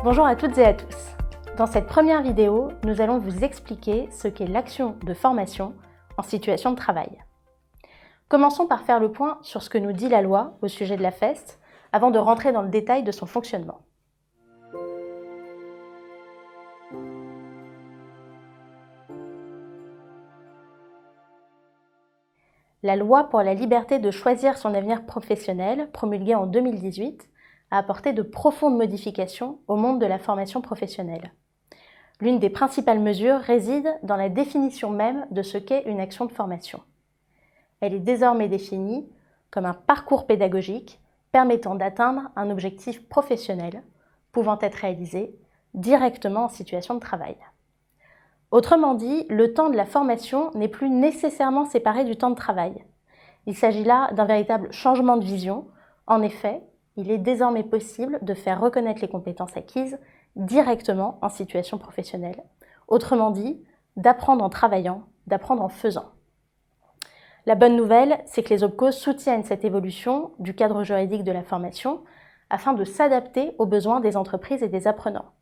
Bonjour à toutes et à tous. Dans cette première vidéo, nous allons vous expliquer ce qu'est l'action de formation en situation de travail. Commençons par faire le point sur ce que nous dit la loi au sujet de la FEST avant de rentrer dans le détail de son fonctionnement. La loi pour la liberté de choisir son avenir professionnel, promulguée en 2018, a apporté de profondes modifications au monde de la formation professionnelle. L'une des principales mesures réside dans la définition même de ce qu'est une action de formation. Elle est désormais définie comme un parcours pédagogique permettant d'atteindre un objectif professionnel, pouvant être réalisé directement en situation de travail. Autrement dit, le temps de la formation n'est plus nécessairement séparé du temps de travail. Il s'agit là d'un véritable changement de vision. En effet, il est désormais possible de faire reconnaître les compétences acquises directement en situation professionnelle. Autrement dit, d'apprendre en travaillant, d'apprendre en faisant. La bonne nouvelle, c'est que les OPCO soutiennent cette évolution du cadre juridique de la formation afin de s'adapter aux besoins des entreprises et des apprenants.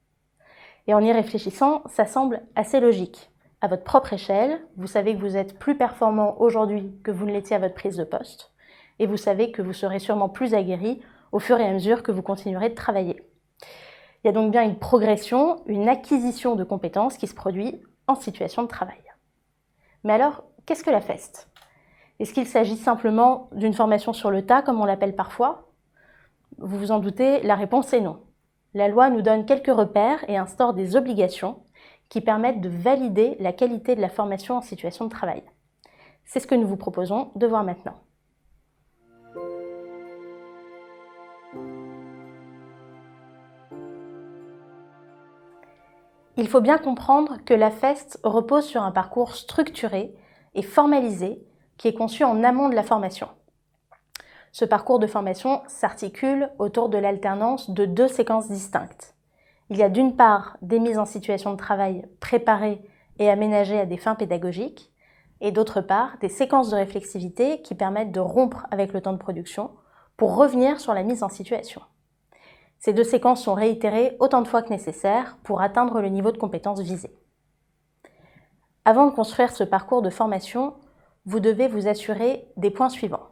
Et en y réfléchissant, ça semble assez logique. À votre propre échelle, vous savez que vous êtes plus performant aujourd'hui que vous ne l'étiez à votre prise de poste, et vous savez que vous serez sûrement plus aguerri au fur et à mesure que vous continuerez de travailler. Il y a donc bien une progression, une acquisition de compétences qui se produit en situation de travail. Mais alors, qu'est-ce que la FEST ? Est-ce qu'il s'agit simplement d'une formation sur le tas, comme on l'appelle parfois ? Vous vous en doutez, la réponse est non. La loi nous donne quelques repères et instaure des obligations qui permettent de valider la qualité de la formation en situation de travail. C'est ce que nous vous proposons de voir maintenant. Il faut bien comprendre que la FEST repose sur un parcours structuré et formalisé qui est conçu en amont de la formation. Ce parcours de formation s'articule autour de l'alternance de deux séquences distinctes. Il y a d'une part des mises en situation de travail préparées et aménagées à des fins pédagogiques, et d'autre part des séquences de réflexivité qui permettent de rompre avec le temps de production pour revenir sur la mise en situation. Ces deux séquences sont réitérées autant de fois que nécessaire pour atteindre le niveau de compétence visé. Avant de construire ce parcours de formation, vous devez vous assurer des points suivants.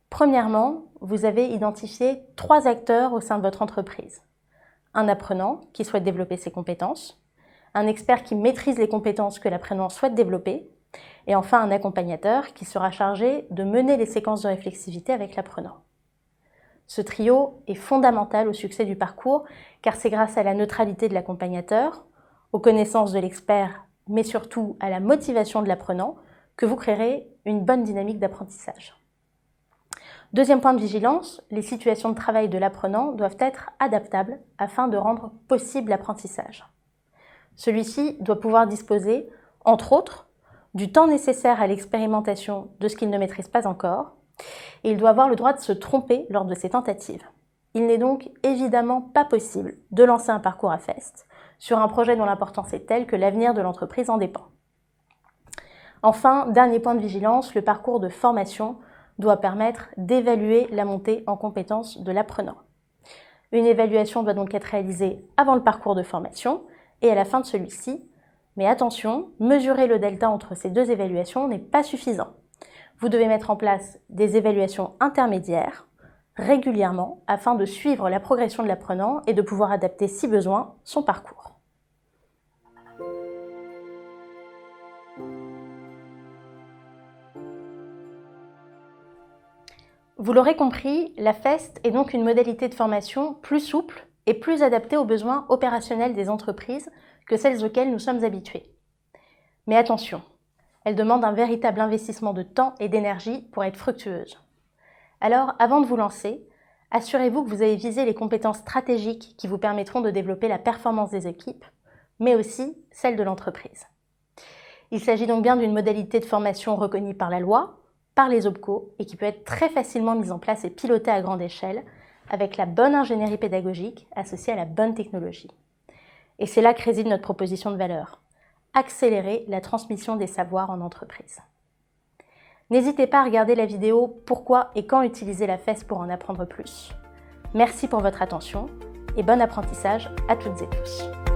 Premièrement, vous avez identifié 3 acteurs au sein de votre entreprise. Un apprenant qui souhaite développer ses compétences, un expert qui maîtrise les compétences que l'apprenant souhaite développer, et enfin un accompagnateur qui sera chargé de mener les séquences de réflexivité avec l'apprenant. Ce trio est fondamental au succès du parcours car c'est grâce à la neutralité de l'accompagnateur, aux connaissances de l'expert, mais surtout à la motivation de l'apprenant que vous créerez une bonne dynamique d'apprentissage. Deuxième point de vigilance, les situations de travail de l'apprenant doivent être adaptables afin de rendre possible l'apprentissage. Celui-ci doit pouvoir disposer, entre autres, du temps nécessaire à l'expérimentation de ce qu'il ne maîtrise pas encore, et il doit avoir le droit de se tromper lors de ses tentatives. Il n'est donc évidemment pas possible de lancer un parcours à FEST sur un projet dont l'importance est telle que l'avenir de l'entreprise en dépend. Enfin, dernier point de vigilance, le parcours de formation doit permettre d'évaluer la montée en compétences de l'apprenant. Une évaluation doit donc être réalisée avant le parcours de formation et à la fin de celui-ci. Mais attention, mesurer le delta entre ces deux évaluations n'est pas suffisant. Vous devez mettre en place des évaluations intermédiaires régulièrement afin de suivre la progression de l'apprenant et de pouvoir adapter si besoin son parcours. Vous l'aurez compris, la FEST est donc une modalité de formation plus souple et plus adaptée aux besoins opérationnels des entreprises que celles auxquelles nous sommes habitués. Mais attention, elle demande un véritable investissement de temps et d'énergie pour être fructueuse. Alors, avant de vous lancer, assurez-vous que vous avez visé les compétences stratégiques qui vous permettront de développer la performance des équipes, mais aussi celle de l'entreprise. Il s'agit donc bien d'une modalité de formation reconnue par la loi, par les OPCO et qui peut être très facilement mise en place et pilotée à grande échelle avec la bonne ingénierie pédagogique associée à la bonne technologie. Et c'est là que réside notre proposition de valeur, accélérer la transmission des savoirs en entreprise. N'hésitez pas à regarder la vidéo « Pourquoi et quand utiliser la FEST pour en apprendre plus ». Merci pour votre attention et bon apprentissage à toutes et tous.